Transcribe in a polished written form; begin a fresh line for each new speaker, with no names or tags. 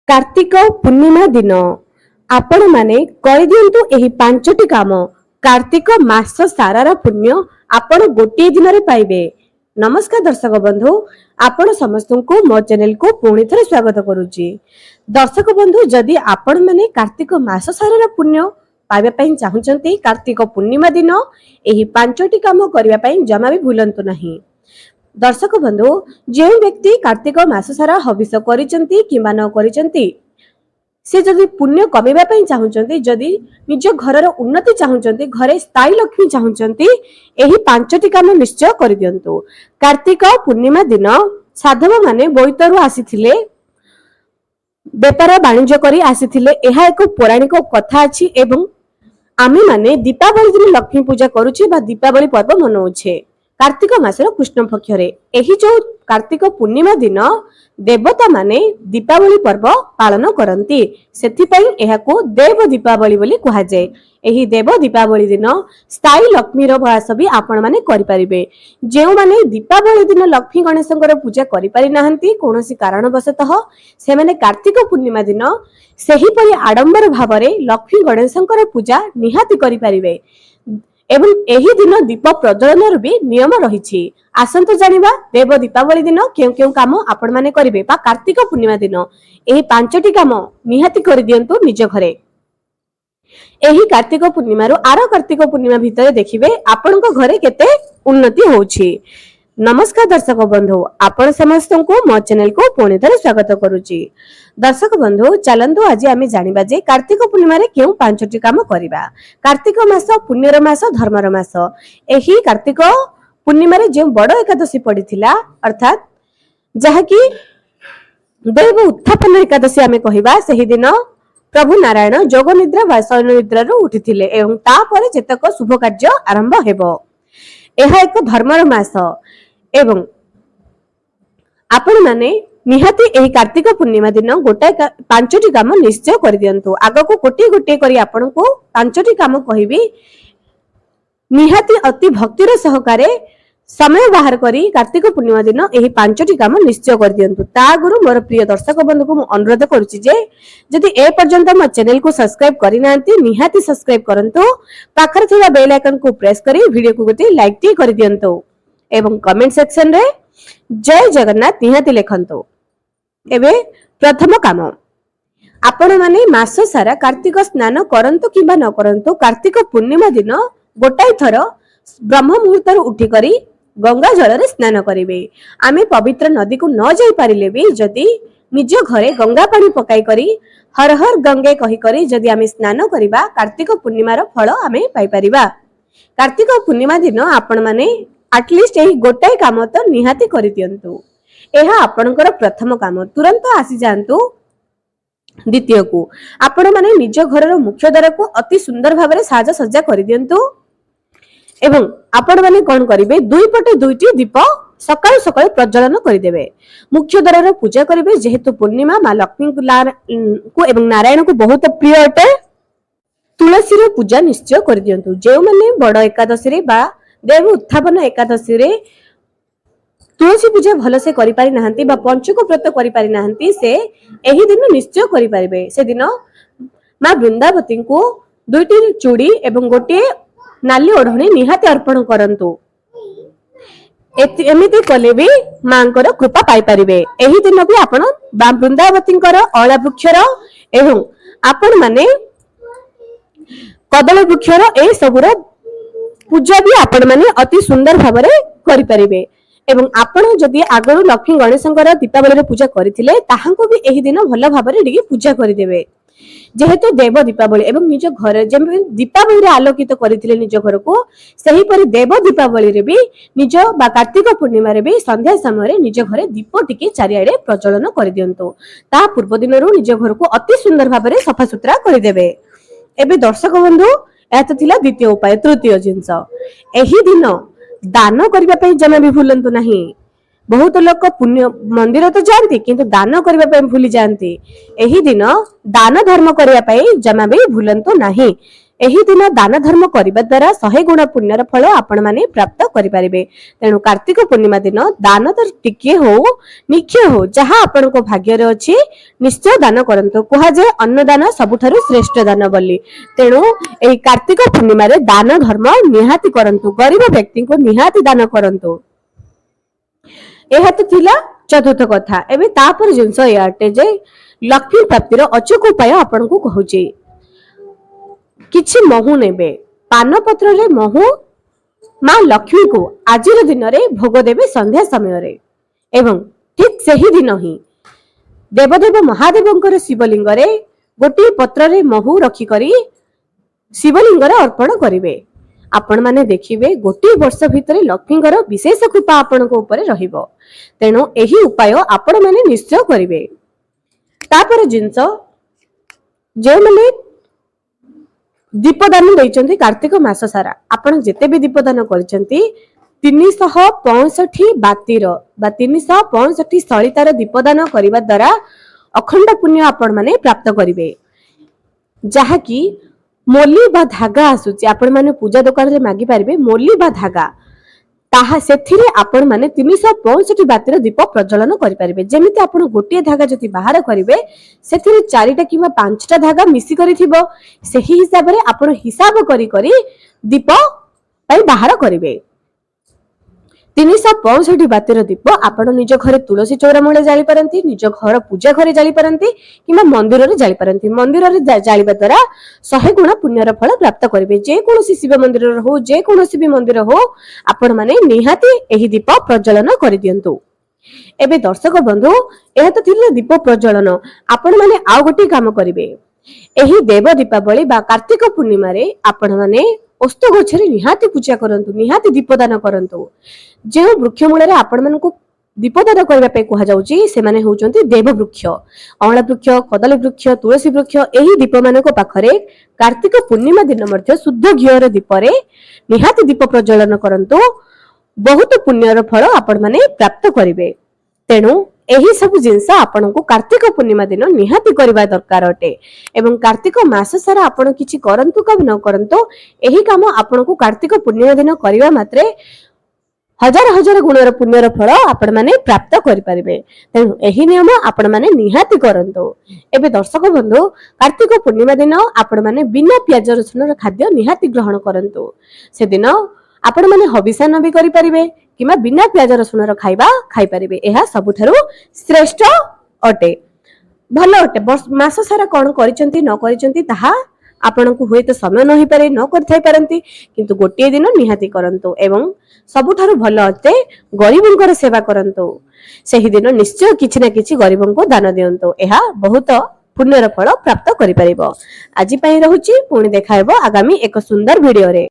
कार्तिक पूर्णिमा दिन आपण माने दिंतु एही पांचटी काम कार्तिक मास सारार पुण्य आपण गोटे दिन रे पाइबे। नमस्कार दर्शक बंधु, आपण समस्त को मो चैनल को पुणी थरे स्वागत करूची। दर्शक बंधु, जदि आपण माने कार्तिक मास सारार पुण्य पाइबा पई चाहुचंती, कार्तिक पूर्णिमा दिन एही पांचटी काम करिया पई जमा भी भूलंतु नहीं। दर्शक बंधु, जो व्यक्ति कार्तिक मास सारा हविष करिसंती किंबा न करिसंती, से जदि पुण्य कमेबा पई चाहुचंती, जदि निज घरर उन्नति चाहुचंती, घरे स्थायी लक्ष्मी चाहुचंती, एही पांचटी काम निश्चय करि दियंतु। कार्तिक पूर्णिमा दिन साधव माने बोईतरु आसीथिले, व्यापार वाणिज्य करी आसीथिले। एहा एक पौराणिक कथा अछि एवं आमी माने दीपावली दिन लक्ष्मी पूजा करूछि बा दीपावली पर्व मनाउछे कार्तिक मासर कृष्ण पक्षरे। एही जो कार्तिक पूर्णिमा दिन देवता माने दीपावली पर्व पालन करंती, सेथि पई एहाको देव दीपावली बोली कहा जाय। एही देव दीपावली दिन स्थायी लक्ष्मीर वास भी आपण माने करि परिबे। जेउ माने दीपावली दिन लक्ष्मी गणेशଙ୍କର पूजा करि पारि नाहंती कोनोसी कारणवशतः, से माने कार्तिक पूर्णिमा दिन सेही परि आडंबर भावरे लक्ष्मी गणेशଙ୍କର पूजा निहाती करि परिबे। एवं एही दिन दीप प्रज्वलन भी नियम रही। आसंतु जानिबा देव दीपावली दिन केउ केउ काम आपण माने करिवे बा कार्तिक पूर्णिमा दिन एही पांचटी काम निहाती करि दियंतु निज घरे। एही कार्तिक पूर्णिमा रो आरो कार्तिक पूर्णिमा भितरे देखिबे आपनको घरे केते उन्नति होउछि। नमस्कार दर्शक बंधु, आपण समस्त को मो चैनल को पुणी थरे स्वागत करूची। दर्शक बंधु, चलंतु आज आमे जानिबा जे कार्तिक पूर्णिमा रे केउ पांचटी काम करिबा। कार्तिक मास पुण्यर मास, धर्मर मास। एही कार्तिक पूर्णिमा रे जे बड़ एकादशी पड़िथिला, अर्थात जहा कि देव उत्थापन एकादशी आमे कहिबा, सेही दिन प्रभु नारायण जोग निद्रा वा शयन निद्रा रो उठिथिले एवं तापरे जेतक शुभ कार्य आरंभ हेबो। एहा एक धर्मर मास एवं आपण माने निहाती एही कार्तिक पूर्णिमा दिन गोटे पांचटी काम निश्चय कर दियंतु। आगो को गोटे गोटे करी आपण को पांचटी काम कहिबी, निहाती अति भक्तिर सहकारे समय बाहर करी कार्तिक पूर्णिमा दिन एही पांचटी काम निश्चय कर दियंतु। ता गुरु मोर प्रिय दर्शक बंधु को अनुरोध करूची जे जदि ए पर्यंत मो चैनल को सब्सक्राइब करि नांती, निहाती सब्सक्राइब करंतु। पाखर थिबा बेल आइकन को प्रेस करी वीडियो को गोटे लाइक टी कर दियंतु एवं कमेंट सेक्शन रे जय जगन्नाथ निहाती लेखंतु। एबे प्रथम काम, आपण माने मास सारा कार्तिक स्नान करंतु किबा न करंतु, कार्तिक पूर्णिमा दिन गोटाई थर ब्रह्म मुहूर्त उठी करी गंगा जल रे स्नान करिवे। आमे पवित्र नदी को न जाई पारिले भी जदि निज घरे गंगा पानी पकाई करी हर हर गंगे कहि करी जदि आमे स्नान करिबा, कार्तिक पूर्णिमा रो फल आमे पाई परिबा। कार्तिक पूर्णिमा दिन आपण माने एटलिस्ट एही गोटाई काम तो निहाती करि दियंतु। एहा आपणकर प्रथम काम। तुरंत आसी जांतु द्वितीय को। आपण माने निज घरर मुख्य द्वार को अति सुंदर भाबरे साज सज्जा करि दियंतु एवं आपण माने कोन करिवे, दुई पटे दुईटी दीप सकाळ सकाळ प्रज्वलन करि देबे। मुख्य द्वार पूजा करिवे, जेहेतु पूर्णिमा मा लक्ष्मी को एवं नारायण को बहुत प्रिय अटे। तुलसी रे पूजा निश्चय करि दियंतु। जे माने बड़ एकादशी रे बा देव उत्थापन एकादशी रे तुलसी पूजा भल से करि पारि नाहंती बा पंचक व्रत करि पारि नाहंती, से एही दिन निश्चय करि पारिबे। से दिन मां वृंदावती को दुईटी चूड़ी एवं गोटे नाली ओढ़णी निहाती अर्पण करंतु। एमिति कले भी मांकर कृपा पाई परिबे। एही दिन भी आपण वृंदावतींकर अळा वृक्षर एवं आपण माने कदली वृक्षर ए सबुर पूजा भी आपण माने अति सुंदर भाबरे करि परिबे। एवं आपण जदि आगरु लक्ष्मी गणेशଙ୍କର दीपावली रे पूजा करिथिले, ताहांको भी एही दिन भल भाबरे डिगी पूजा करि देबे। जेहेतु देव दीपावली एवं निज घर जेमे दीपावली रे आलोकित करिथिले निज घर को, सही परि देव दीपावली रे भी निज बा कार्तिक पूर्णिमा रे भी संध्या समय रे निज घरे दीप टिके चारियाडे प्रज्वलन करि दियंतु। ता पूर्व दिन रो निज घर को अति सुंदर भाबरे सफा सुतरा करि देबे। एबे दर्शक बंधु, एत थिला द्वितीय उपाय। तृतीय जिंस, एही दिन दान करबा पई जमा भी भूलंतु नहीं। बहुत लोक पुण्य मंदिर तो जाती किंतु दान करबा पई भूली जाती। एही दिन दान धर्म करबा पई जमा भी भूलंतु नहीं। ଏହି ଦିନ ଦାନ ଧର୍ମ କରିବା ଦ୍ୱାରା 100 ଗୁଣ ପୁଣ୍ୟର ଫଳ ଆପଣ ମାନେ ପ୍ରାପ୍ତ କରିପାରିବେ। ତେଣୁ କାର୍ତ୍ତିକ ପୂର୍ଣ୍ଣିମା ଦିନ ଦାନ ତ ଟିକିଏ ହଉ ନିକ୍ଷୟ ହଉ ଯାହା ଆପଣଙ୍କ ଭାଗ୍ୟରେ ଅଛି ନିଶ୍ଚୟ ଦାନ କରନ୍ତୁ। କୁହାଯାଏ ଅନ୍ନଦାନ ସବୁଠାରୁ ଶ୍ରେଷ୍ଠ ଦାନ ବୋଲି। ତେଣୁ ଏହି କାର୍ତ୍ତିକ ପୂର୍ଣ୍ଣିମାରେ ଦାନ ଧର୍ମ ନିହାତି କରନ୍ତୁ। ଗରିବ ବ୍ୟକ୍ତିଙ୍କୁ ନିହାତି ଦାନ କରନ୍ତୁ। ଏହା ତ ଥିଲା ଚତୁର୍ଥ କଥା। ଏବେ ତାପରେ ଜିନିଷ ଏୟା ଅଟେ ଯେ ଲକ୍ଷ୍ମୀ ପ୍ରାପ୍ତିର ଅଚୂକ ଉପାୟ ଆପଣଙ୍କୁ କହୁଛି। କିଛି ମହୁ ନେବେ, ପାନ ପତ୍ରରେ ମହୁ ମା ଲକ୍ଷ୍ମୀଙ୍କୁ ଆଜିର ଦିନରେ ଭୋଗ ଦେବେ ସନ୍ଧ୍ୟା ସମୟରେ ଏବଂ ଠିକ ସେହି ଦିନ ହିଁ ଦେବଦେବ ମହାଦେବଙ୍କର ଶିବଲିଙ୍ଗରେ ଗୋଟିଏ ପତ୍ରରେ ମହୁ ରଖିକରି ଶିବଲିଙ୍ଗରେ ଅର୍ପଣ କରିବେ। ଆପଣ ମାନେ ଦେଖିବେ ଗୋଟିଏ ବର୍ଷ ଭିତରେ ଲକ୍ଷ୍ମୀଙ୍କର ବିଶେଷ କୃପା ଆପଣଙ୍କ ଉପରେ ରହିବ। ତେଣୁ ଏହି ଉପାୟ ଆପଣ ମାନେ ନିଶ୍ଚୟ କରିବେ। ତାପରେ ଜିନିଷ ଯେଉଁମାନେ ଦୀପଦାନ ଦେଇଛନ୍ତି କାର୍ତ୍ତିକ ମାସ ସାରା ଆପଣ ଯେତେ ବି ଦୀପଦାନ କରିଛନ୍ତି 365 ବାତିର ବା 365 ସଳିତାର ଦୀପଦାନ କରିବା ଦ୍ୱାରା ଅଖଣ୍ଡ ପୁଣ୍ୟ ଆପଣ ମାନେ ପ୍ରାପ୍ତ କରିବେ। ଯାହାକି ମୋଲି ବା ଧାଗା ଆସୁଛି ଆପଣ ମାନେ ପୂଜା ଦୋକାନରେ ମାଗି ପାରିବେ ମୋଲି ବା ଧାଗା ତାହା ସେଥିରେ ଆପଣ ମାନେ 365 ବାତିର ଦୀପ ପ୍ରଜ୍ୱଳନ କରିପାରିବେ। ଯେମିତି ଆପଣ ଗୋଟିଏ ଧାଗା ଯଦି ବାହାର କରିବେ ସେଥିରେ 4ଟା କିମ୍ବା 5ଟା ଧାଗା ମିଶି କରିଥିବ ସେହି ହିସାବରେ ଆପଣ ହିସାବ କରି କରି ଦୀପ ପାଇଁ ବାହାର କରିବେ। 365 ବାତିର ଦୀପ ଆପଣ ନିଜ ଘରେ ତୁଳସୀ ଚଉରା ମୂଳେ ଜାଳି ପାରନ୍ତି, ନିଜ ଘର ପୂଜା ଘରେ ଜାଳି ପାରନ୍ତି କିମ୍ବା ମନ୍ଦିରରେ ଜାଳି ପାରନ୍ତି। ମନ୍ଦିରରେ ଜାଳିବା ଦ୍ୱାରା 100 ଗୁଣ ପୁଣ୍ୟର ଫଳ ପ୍ରାପ୍ତ କରିବେ। ଯେକୌଣସି ଶିବ ମନ୍ଦିରରେ ହଉ ଯେକୌଣସି ବି ମନ୍ଦିର ହଉ ଆପଣ ମାନେ ନିହାତି ଏହି ଦୀପ ପ୍ରଜ୍ୱଳନ କରିଦିଅନ୍ତୁ। ଏବେ ଦର୍ଶକ ବନ୍ଧୁ ଏହା ତ ଥିଲା ଦୀପ ପ୍ରଜ୍ୱଳନ। ଆପଣ ମାନେ ଆଉ ଗୋଟିଏ କାମ କରିବେ। ଏହି ଦେବ ଦୀପାବଳି ବା କାର୍ତ୍ତିକ ପୂର୍ଣ୍ଣିମାରେ ଆପଣ ମାନେ ଓସ୍ତ ଗଛରେ ନିହାତି ପୂଜା କରନ୍ତୁ, ନିହାତି ଦୀପଦାନ କରନ୍ତୁ। ଯେଉଁ ବୃକ୍ଷ ମୂଳରେ ଆପଣ ମାନଙ୍କୁ ଦୀପଦାନ କରିବା ପାଇଁ କୁହାଯାଉଛି ସେମାନେ ହେଉଛନ୍ତି ଦେବ ବୃକ୍ଷ, ଅଁଳା ବୃକ୍ଷ, କଦଳୀ ବୃକ୍ଷ, ତୁଳସୀ ବୃକ୍ଷ। ଏହି ଦୀପ ମାନଙ୍କ ପାଖରେ କାର୍ତ୍ତିକ ପୂର୍ଣ୍ଣିମା ଦିନ ମଧ୍ୟ ଶୁଦ୍ଧ ଘିଅର ଦୀପରେ ନିହାତି ଦୀପ ପ୍ରଜ୍ୱଳନ କରନ୍ତୁ। ବହୁତ ପୁଣ୍ୟର ଫଳ ଆପଣ ମାନେ ପ୍ରାପ୍ତ କରିବେ। ତେଣୁ ଏହି ସବୁ ଜିନିଷ ଆପଣଙ୍କୁ କାର୍ତ୍ତିକ ପୂର୍ଣ୍ଣିମା ଦିନ ନିହାତି କରିବା ଦରକାର ଅଟେ ଏବଂ କାର୍ତ୍ତିକ ମାସ ସାରା ଆପଣ କିଛି କରନ୍ତୁ କି ନ କରନ୍ତୁ ଏହି କାମ ଆପଣଙ୍କୁ କାର୍ତ୍ତିକ ପୂର୍ଣ୍ଣିମା ଦିନ କରିବା ମାତ୍ରେ ହଜାର ହଜାର ଗୁଣର ପୁଣ୍ୟର ଫଳ ଆପଣ ମାନେ ପ୍ରାପ୍ତ କରିପାରିବେ। ତେଣୁ ଏହି ନିୟମ ଆପଣ ମାନେ ନିହାତି କରନ୍ତୁ। ଏବେ ଦର୍ଶକ ବନ୍ଧୁ କାର୍ତ୍ତିକ ପୂର୍ଣ୍ଣିମା ଦିନ ଆପଣ ମାନେ ବିନା ପିଆଜ ରସୁଣର ଖାଦ୍ୟ ନିହାତି ଗ୍ରହଣ କରନ୍ତୁ। ସେଦିନ ଆପଣ ମାନେ ହବିଷାନ୍ନ ବି କରିପାରିବେ କିମ୍ବା ବିନା ପିଆଜ ରସୁଣର ଖାଇବା ଖାଇପାରିବେ। ଏହା ସବୁଠାରୁ ଶ୍ରେଷ୍ଠ ଅଟେ, ଭଲ ଅଟେ। ମାସ ସାରା କଣ କରିଛନ୍ତି ନ କରିଛନ୍ତି ତାହା ଆପଣଙ୍କୁ ହୁଏତ ସମୟ ନ ହେଇପାରେ, ନ କରିଥାଇ ପାରନ୍ତି, କିନ୍ତୁ ଗୋଟିଏ ଦିନ ନିହାତି କରନ୍ତୁ ଏବଂ ସବୁଠାରୁ ଭଲ ଅଟେ ଗରିବଙ୍କର ସେବା କରନ୍ତୁ। ସେହି ଦିନ ନିଶ୍ଚୟ କିଛି ନା କିଛି ଗରିବଙ୍କୁ ଦାନ ଦିଅନ୍ତୁ। ଏହା ବହୁତ ପୁଣ୍ୟର ଫଳ ପ୍ରାପ୍ତ କରିପାରିବ। ଆଜି ପାଇଁ ରହୁଛି, ପୁଣି ଦେଖା ହେବ ଆଗାମୀ ଏକ ସୁନ୍ଦର ଭିଡିଓରେ।